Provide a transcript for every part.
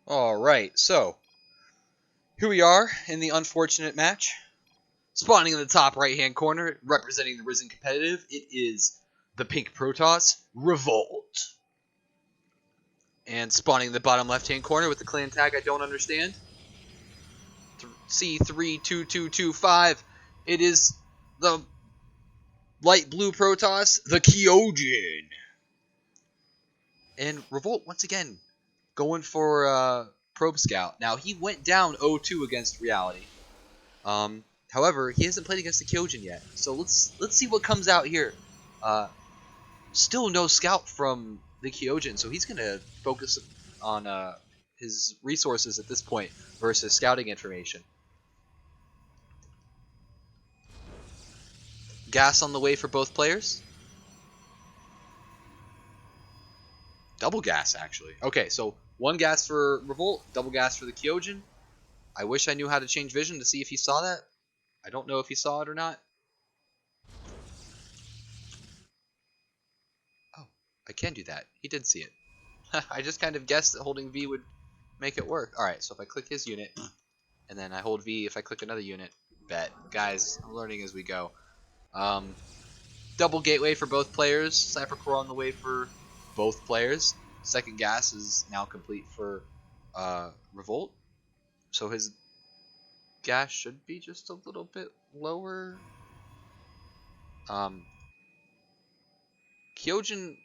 Alright, so here we are in the unfortunate match. Spawning in the top right hand corner, representing the Risen Competitive, it is the pink Protoss, ReVolt. And spawning in the bottom left hand corner with the clan tag I don't understand, C32225, it is the light blue Protoss, TheKyojin. And ReVolt, once again, going for Probe Scout. Now, he went down 0-2 against Reality. However, he hasn't played against the Kyojin yet, so let's see what comes out here. Still no scout from the Kyojin, so he's gonna focus on his resources at this point versus scouting information. Gas on the way for both players. Double gas, actually. Okay, so one gas for ReVolt, double gas for the Kyojin. I wish I knew how to change vision to see if he saw that. I don't know if he saw it or not. Oh, I can do that. He did see it. I just kind of guessed that holding V would make it work. Alright, so if I click his unit, and then I hold V if I click another unit, bet. Guys, I'm learning as we go. Double gateway for both players. Sniper core on the way for both players. Second gas is now complete for ReVolt. So his gas should be just a little bit lower. Kyojin.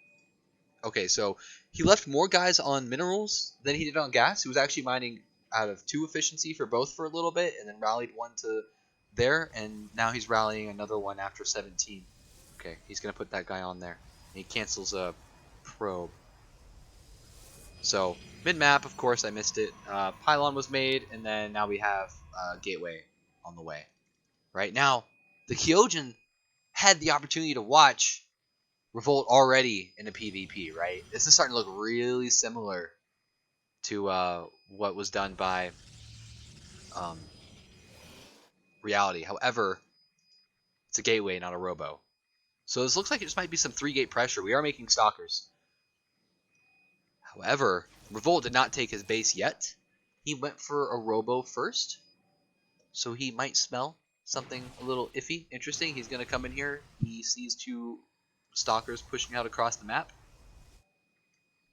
Okay, so he left more guys on minerals than he did on gas. He was actually mining out of 2 efficiency for both for a little bit, and then rallied 1 to there, and now he's rallying another 1 after 17. Okay, he's gonna put that guy on there. And he cancels a probe. So mid map, of course, I missed it. Pylon was made, and then now we have gateway on the way. Right now, the Kyojin had the opportunity to watch ReVolt already in a PvP, right? This is starting to look really similar to what was done by Reality. However, it's a gateway, not a robo. So this looks like it just might be some 3-gate pressure. We are making stalkers. However, ReVolt did not take his base yet. He went for a robo first. So he might smell something a little iffy, interesting. He's going to come in here. He sees 2 stalkers pushing out across the map.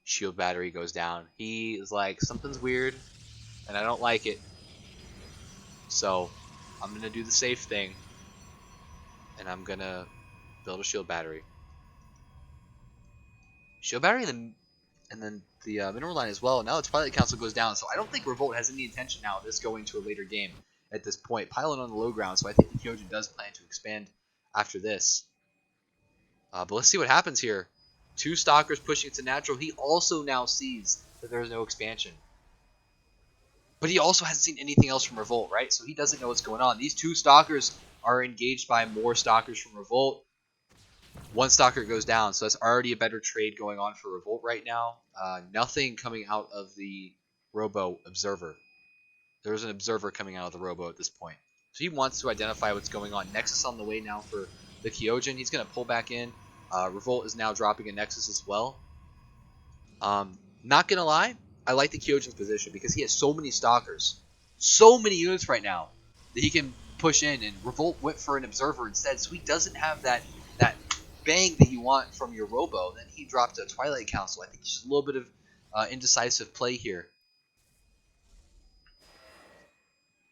Shield battery goes down. He is like, something's weird, and I don't like it. So I'm going to do the safe thing, and I'm going to build a shield battery. Shield battery and then the mineral line as well. Now the Twilight Council goes down, so I don't think ReVolt has any intention now of this going to a later game at this point. Pylon on the low ground, so I think the Kyojin does plan to expand after this. But let's see what happens here. 2 stalkers pushing it to natural. He also now sees that there is no expansion. But he also hasn't seen anything else from ReVolt, right? So he doesn't know what's going on. These 2 stalkers are engaged by more stalkers from ReVolt. 1 stalker goes down, so that's already a better trade going on for ReVolt right now. Nothing coming out of the Robo Observer. There's an Observer coming out of the Robo at this point. So he wants to identify what's going on. Nexus on the way now for the Kyojin. He's going to pull back in. ReVolt is now dropping a Nexus as well. Not going to lie, I like the Kyojin's position because he has so many stalkers. So many units right now that he can push in. And ReVolt went for an Observer instead, so he doesn't have that bang that you want from your robo. Then he dropped a Twilight Council. I think just a little bit of indecisive play here.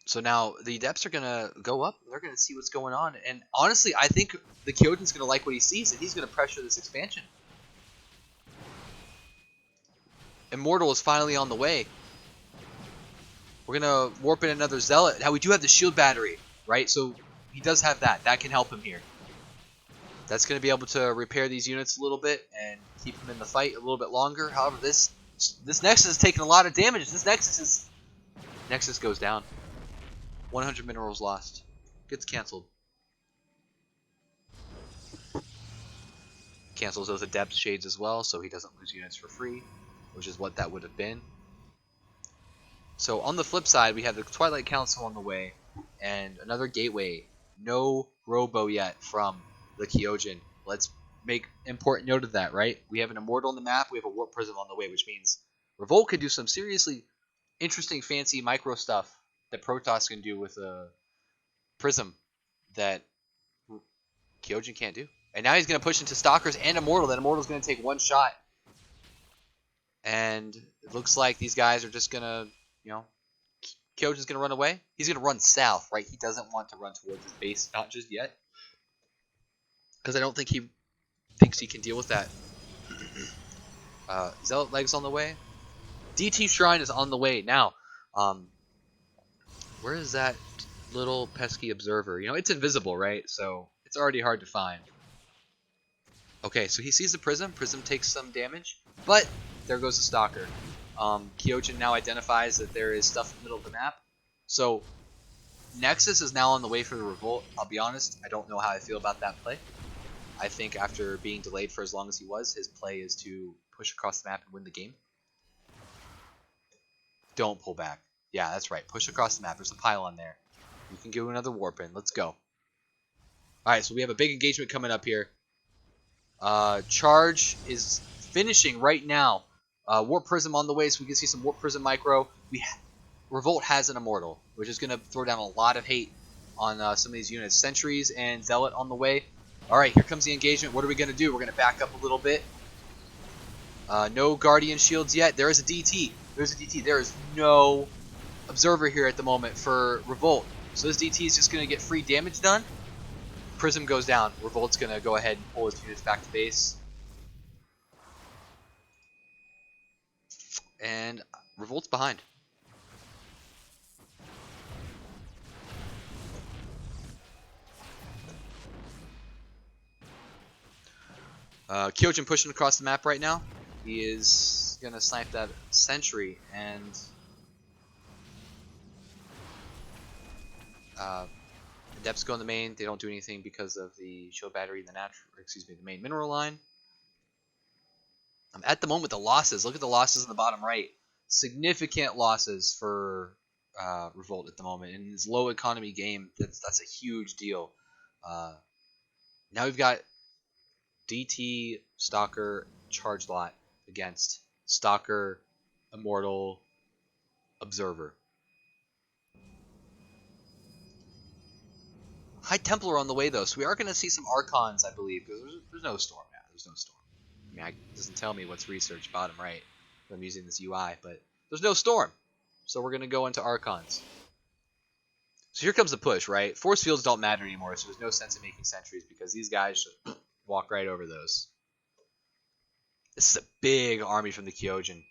So now the Adepts are going to go up. They're going to see what's going on. And honestly, I think the Kyojin's going to like what he sees, and he's going to pressure this expansion. Immortal is finally on the way. We're going to warp in another Zealot. Now we do have the shield battery, right? So he does have that. That can help him here. That's going to be able to repair these units a little bit and keep them in the fight a little bit longer. However, this Nexus is taking a lot of damage. This Nexus goes down. 100 minerals lost. Gets canceled. Cancels those Adept Shades as well, so he doesn't lose units for free, which is what that would have been. So on the flip side, we have the Twilight Council on the way, and another gateway. No robo yet from the Kyojin. Let's make important note of that, right? We have an Immortal on the map, we have a Warp Prism on the way, which means ReVolt could do some seriously interesting, fancy micro stuff that Protoss can do with a Prism that Kyojin can't do. And now he's going to push into Stalkers and Immortal. That Immortal's going to take one shot. And it looks like these guys are just going to, you know, Kyojin's going to run away. He's going to run south, right? He doesn't want to run towards his base, not just yet. Because I don't think he thinks he can deal with that. Zealot Legs on the way. DT Shrine is on the way. Now, where is that little pesky observer? You know, it's invisible, right? So it's already hard to find. Okay, so he sees the Prism. Prism takes some damage, but there goes the Stalker. Kyojin now identifies that there is stuff in the middle of the map. So Nexus is now on the way for the Revolt. I'll be honest, I don't know how I feel about that play. I think after being delayed for as long as he was, his play is to push across the map and win the game. Don't pull back. Yeah, that's right. Push across the map. There's a pylon there. You can do another warp in. Let's go. Alright, so we have a big engagement coming up here. Charge is finishing right now. Warp Prism on the way, so we can see some Warp Prism micro. Revolt has an Immortal, which is going to throw down a lot of hate on some of these units. Sentries and Zealot on the way. Alright, here comes the engagement. What are we going to do? We're going to back up a little bit. No Guardian Shields yet. There is a DT. There's a DT. There is no Observer here at the moment for Revolt. So this DT is just going to get free damage done. Prism goes down. Revolt's going to go ahead and pull his units back to base. And Revolt's behind. Kyojin pushing across the map right now. He is going to snipe that sentry, and Adepts go in the main. They don't do anything because of the shield battery in the the main mineral line. At the moment, the losses. Look at the losses in the bottom right. Significant losses for Revolt at the moment. In this low economy game, that's a huge deal. Now we've got DT, Stalker, Charge Lot against Stalker, Immortal, Observer. High Templar on the way, though, so we are going to see some Archons, I believe, because there's no storm. Yeah, there's no storm. I mean, it doesn't tell me what's research bottom right when I'm using this UI, but there's no storm. So we're going to go into Archons. So here comes the push, right? Force fields don't matter anymore, so there's no sense in making sentries because these guys should walk right over those. This is a big army from the Kyojin.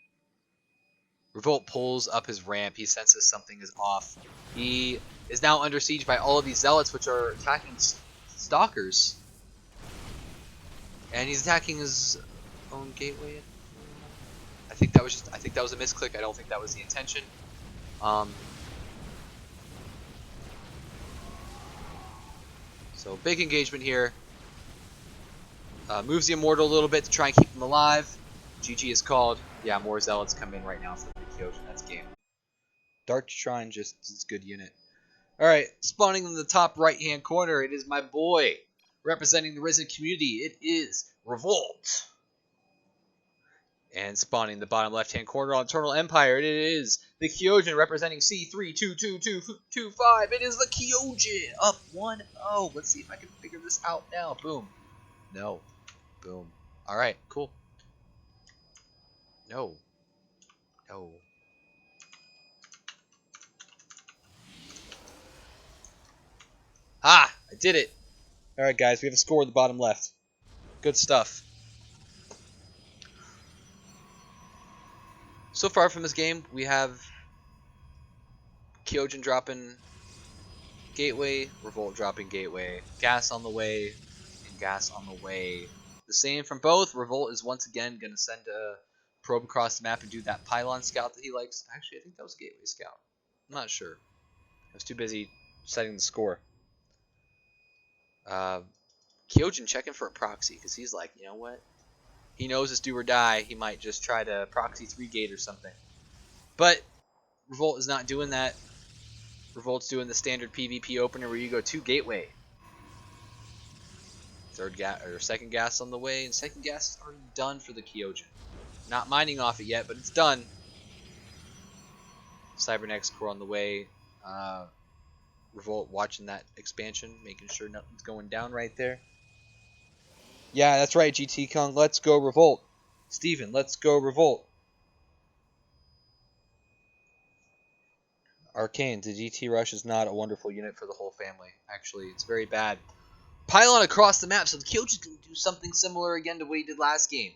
Revolt pulls up his ramp. He senses something is off. He is now under siege by all of these zealots, which are attacking stalkers. And he's attacking his own gateway. I think that was a misclick. I don't think that was the intention. So big engagement here. Moves the Immortal a little bit to try and keep him alive. GG is called. Yeah, more zealots come in right now for the TheKyojin. That's game. Dark Shrine just is a good unit. Alright, spawning in the top right hand corner, it is my boy. Representing the Resident community, it is ReVolt. And spawning the bottom left hand corner on Eternal Empire, it is TheKyojin representing C322225. It is TheKyojin up 1-0. Let's see if I can figure this out now. Boom. No. Boom. Alright, cool. No. No. Ah! I did it! Alright guys, we have a score at the bottom left. Good stuff. So far from this game, we have Kyojin dropping Gateway, Revolt dropping Gateway, Gas on the way, and Gas on the way. The same from both. Revolt is once again going to send a probe across the map and do that pylon scout that he likes. Actually, I think that was Gateway Scout. I'm not sure. I was too busy setting the score. Kyojin checking for a proxy because he's like, you know what? He knows it's do or die. He might just try to proxy 3-gate or something. But Revolt is not doing that. Revolt's doing the standard PvP opener where you go 2 gateway. Second gas on the way, and second gas is already done for the Kyojin. Not mining off it yet, but it's done. Cybernetics core on the way. ReVolt watching that expansion, making sure nothing's going down right there. Yeah, that's right, GT Kong. Let's go ReVolt. Steven, let's go ReVolt. Arcane, the GT Rush is not a wonderful unit for the whole family. Actually, it's very bad. Pylon across the map, so the TheKyojin's going to do something similar again to what he did last game.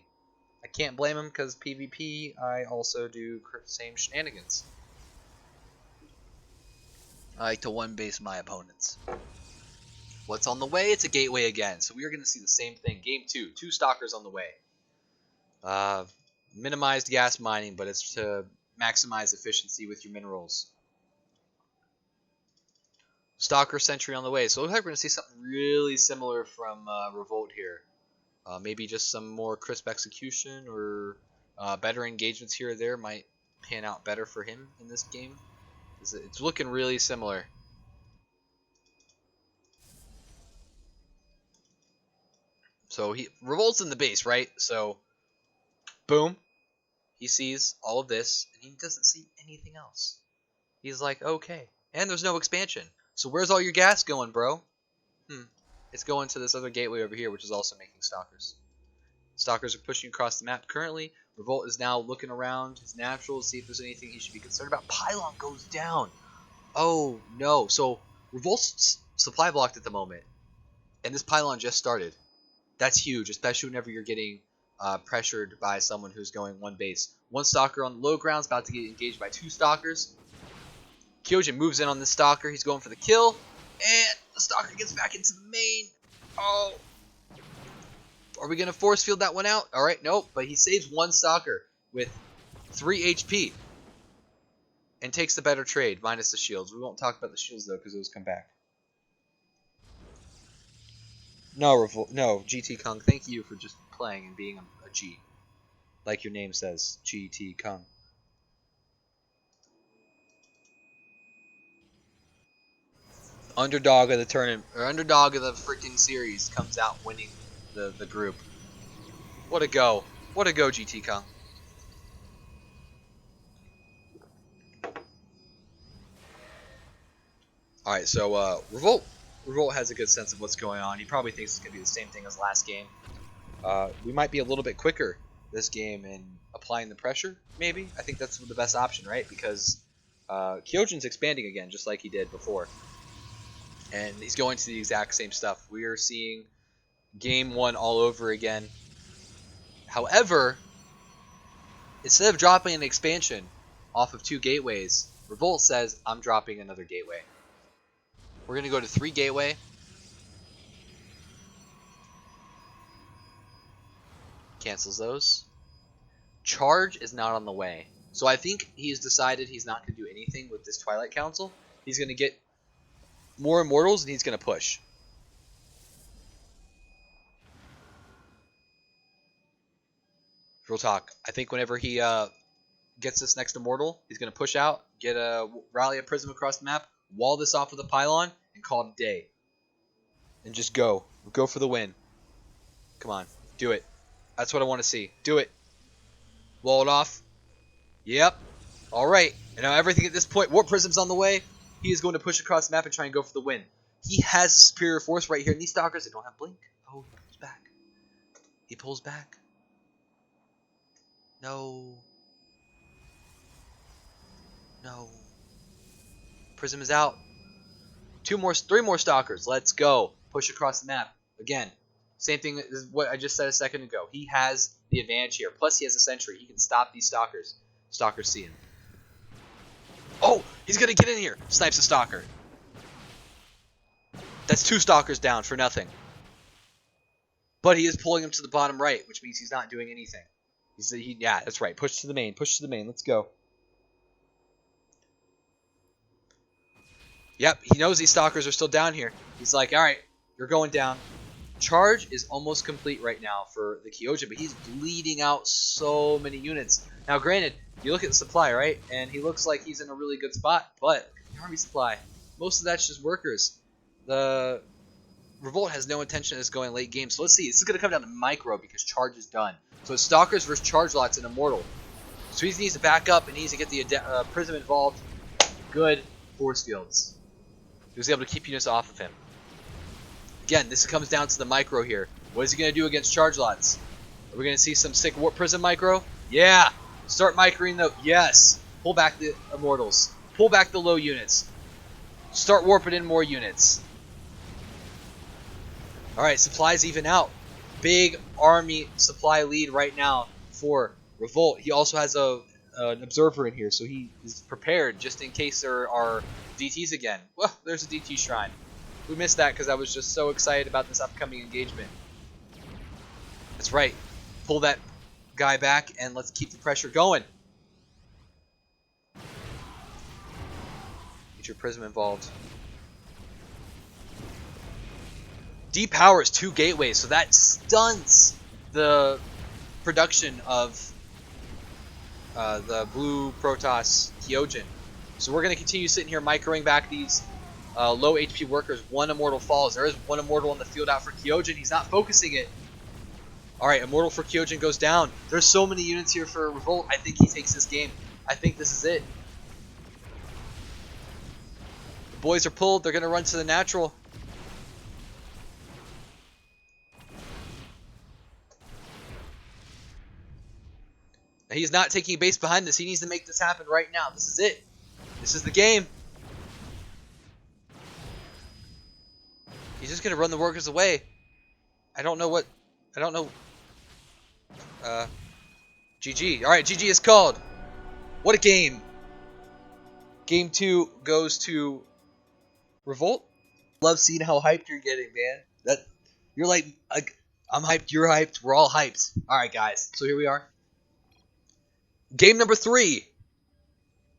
I can't blame him because PvP, I also do the same shenanigans. I like to one-base my opponents. What's on the way? It's a gateway again, so we are going to see the same thing. Game 2, 2 stalkers on the way. Minimized gas mining, but it's to maximize efficiency with your minerals. Stalker Sentry on the way. So it looks like we're going to see something really similar from ReVolt here. Maybe just some more crisp execution or better engagements here or there might pan out better for him in this game. It's looking really similar. So ReVolt's in the base, right? So, boom. He sees all of this, and he doesn't see anything else. He's like, okay. And there's no expansion. So where's all your gas going, bro? It's going to this other gateway over here, which is also making stalkers. Stalkers are pushing across the map currently. ReVolt is now looking around his natural to see if there's anything he should be concerned about. Pylon goes down. Oh, no. So ReVolt's supply blocked at the moment. And this pylon just started. That's huge, especially whenever you're getting pressured by someone who's going one base. One stalker on the low ground is about to get engaged by 2 stalkers. TheKyojin moves in on this stalker. He's going for the kill. And the stalker gets back into the main. Oh. Are we going to force field that one out? Alright, nope. But he saves 1 stalker with 3 HP. And takes the better trade, minus the shields. We won't talk about the shields, though, because those come back. No, GT Kong, thank you for just playing and being a G. Like your name says, GT Kong. Underdog of the tournament, or underdog of the freaking series comes out winning the group. What a go. What a go, GT Kong. Alright, so ReVolt has a good sense of what's going on. He probably thinks it's going to be the same thing as last game. We might be a little bit quicker this game in applying the pressure, maybe. I think that's the best option, right? Because TheKyojin's expanding again, just like he did before. And he's going to the exact same stuff. We are seeing game 1 all over again. However, instead of dropping an expansion off of 2 gateways, ReVolt says, I'm dropping another gateway. We're going to go to 3 gateway. Cancels those. Charge is not on the way. So I think he's decided he's not going to do anything with this Twilight Council. He's going to get more Immortals and he's going to push. Real talk. I think whenever he gets this next Immortal, he's going to push out, get a rally a Prism across the map, wall this off with a pylon, and call it a day. And just go. Go for the win. Come on. Do it. That's what I want to see. Do it. Wall it off. Yep. Alright. And now everything at this point, Warp Prism's on the way. He is going to push across the map and try and go for the win. He has superior force right here. And these stalkers, they don't have blink. Oh, he pulls back. He pulls back. No. No. Prism is out. 3 more stalkers. Let's go. Push across the map. Again, same thing as what I just said a second ago. He has the advantage here. Plus, he has a sentry. He can stop these stalkers. Stalkers see him. Oh, he's going to get in here. Snipes a stalker. That's 2 stalkers down for nothing. But he is pulling him to the bottom right, which means he's not doing anything. Yeah, that's right. Push to the main. Push to the main. Let's go. Yep, he knows these stalkers are still down here. He's like, alright, you're going down. Charge is almost complete right now for the TheKyojin, but he's bleeding out so many units. Now, granted, you look at the supply, right? And he looks like he's in a really good spot, but the army supply, most of that's just workers. The ReVolt has no intention of this going late game, so let's see. This is going to come down to micro because Charge is done. So it's Stalkers versus Charge Lots in Immortal. So he needs to back up and needs to get the Prism involved. good force fields. He was able to keep units off of him. Again, this comes down to the micro here. What is he going to do against charge lots? Are we going to see some sick warp prism micro? Yeah! Start microing the... Yes! Pull back the immortals. Pull back the low units. Start warping in more units. Alright, supplies even out. Big army supply lead right now for ReVolt. He also has an observer in here, so he is prepared just in case there are DTs again. Well, there's a DT shrine. We missed that because I was just so excited about this upcoming engagement. That's right. Pull that guy back and let's keep the pressure going. Get your prism involved. Depowers 2 gateways, so that stunts the production of the blue Protoss Kyojin. So we're going to continue sitting here microing back these low HP workers. 1 immortal falls. There is 1 immortal on the field out for Kyojin. He's not focusing it. Alright, immortal for Kyojin goes down. There's so many units here for ReVolt. I think he takes this game. I think this is it. The boys are pulled. They're going to run to the natural. He's not taking base behind this. He needs to make this happen right now. This is it. This is the game. He's just going to run the workers away. I don't know. GG. Alright, GG is called. What a game. Game 2 goes to ReVolt. Love seeing how hyped you're getting, man. You're like, I'm hyped, you're hyped, we're all hyped. Alright, guys. So here we are. Game number 3.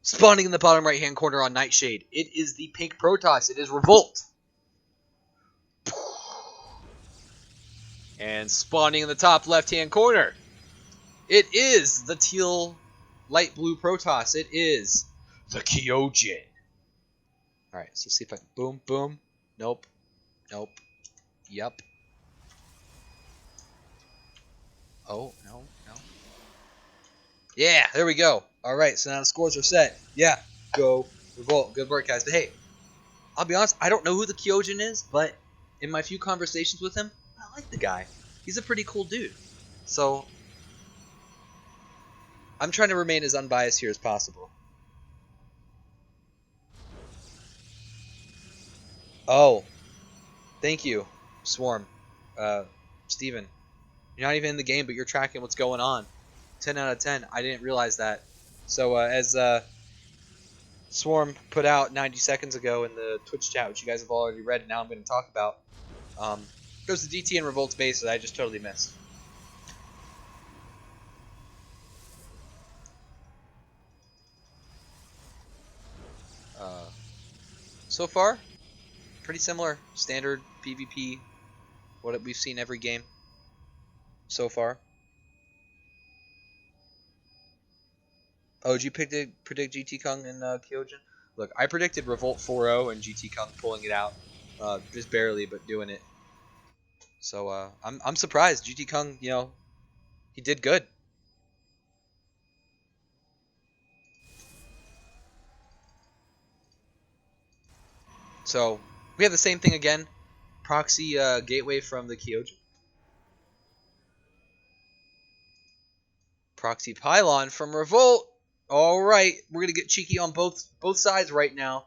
Spawning in the bottom right-hand corner on Nightshade. It is the pink Protoss. It is ReVolt. And spawning in the top left-hand corner. It is the teal light blue Protoss. It is TheKyojin. Alright, so see if I can... Boom, boom. Nope. Nope. Yep. Oh, no, no. Yeah, there we go. Alright, so now the scores are set. Yeah, go ReVolt. Good work, guys. But hey, I'll be honest, I don't know who the Kyojin is, but in my few conversations with him, I like the guy. He's a pretty cool dude. So, I'm trying to remain as unbiased here as possible. Oh, thank you, Swarm. Steven. You're not even in the game, but you're tracking what's going on. 10 out of 10. I didn't realize that. So, as Swarm put out 90 seconds ago in the Twitch chat, which you guys have already read, and now I'm going to talk about, there's the DT and ReVolt's base that I just totally missed. So far, pretty similar. Standard PvP, what we've seen every game so far. Oh, did you predict GT Kung and Kyojin? Look, I predicted ReVolt 4-0 and GT Kung pulling it out. Just barely, but doing it. So, I'm surprised. GT Kung, you know, he did good. So, we have the same thing again. Proxy gateway from the Kyojin. Proxy pylon from ReVolt. Alright, we're going to get cheeky on both sides right now.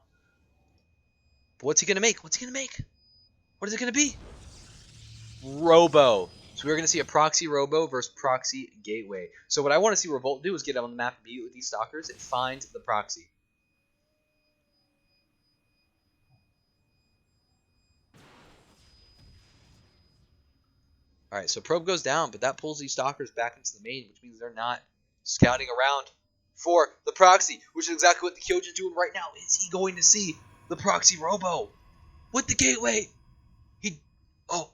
But what's he going to make? What's he going to make? What is it going to be? Robo. So we're going to see a proxy Robo versus proxy gateway. So what I want to see ReVolt do is get on the map and beat with these stalkers and find the proxy. Alright, so probe goes down, but that pulls these stalkers back into the main, which means they're not scouting around for the proxy, which is exactly what the Kyojin's doing right now. Is he going to see the proxy Robo with the gateway? Oh.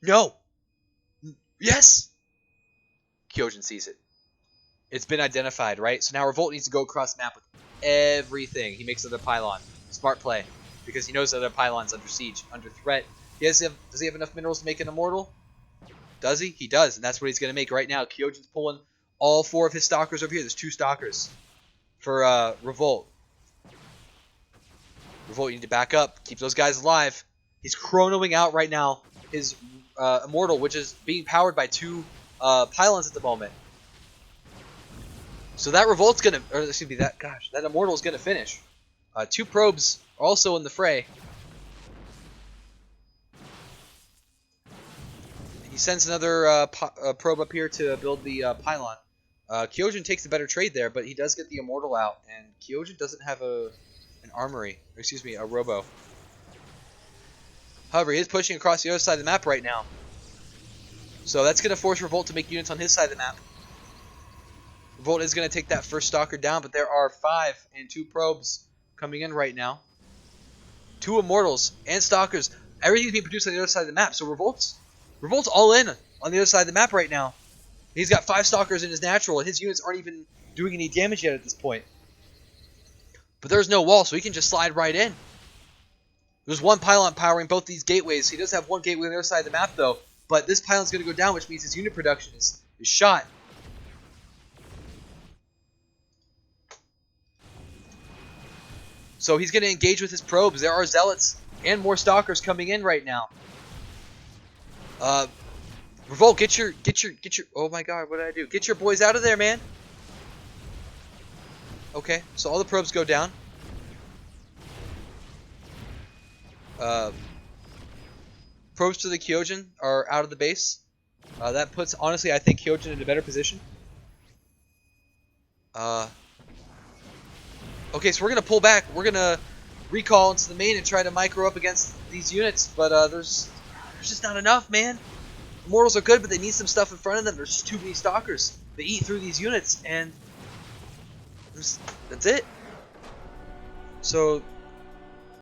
No. Yes. Kyojin sees it. It's been identified, right? So now ReVolt needs to go across map with everything. He makes another pylon. Smart play. Because he knows that other pylon's under siege, under threat. Does he have enough minerals to make an immortal? Does he? He does, and that's what he's going to make right now. Kyojin's pulling all 4 of his stalkers over here. There's 2 stalkers for ReVolt. ReVolt, you need to back up. Keep those guys alive. He's chronoing out right now his Immortal, which is being powered by 2 pylons at the moment. So that Revolt's gonna, or excuse me, that Immortal's gonna finish. 2 probes also in the fray. He sends another probe up here to build the pylon. Kyojin takes the better trade there, but he does get the Immortal out, and Kyojin doesn't have an armory, or excuse me, a robo. However, he is pushing across the other side of the map right now. So that's going to force ReVolt to make units on his side of the map. ReVolt is going to take that first Stalker down, but there are 5 and 2 probes coming in right now. 2 Immortals and Stalkers. Everything's being produced on the other side of the map, so ReVolt's all in on the other side of the map right now. He's got 5 Stalkers in his natural, and his units aren't even doing any damage yet at this point. But there's no wall, so he can just slide right in. There's 1 pylon powering both these gateways. He does have 1 gateway on the other side of the map, though. But this pylon's going to go down, which means his unit production is shot. So he's going to engage with his probes. There are Zealots and more Stalkers coming in right now. ReVolt, get your, oh my god, what did I do? Get your boys out of there, man. Okay, so all the probes go down. Probes to the Kyojin are out of the base. That puts, honestly, I think Kyojin in a better position. Okay, so we're going to pull back. We're going to recall into the main and try to micro up against these units, but there's just not enough, man. Immortals are good, but they need some stuff in front of them. There's just too many Stalkers. They eat through these units, and that's it. So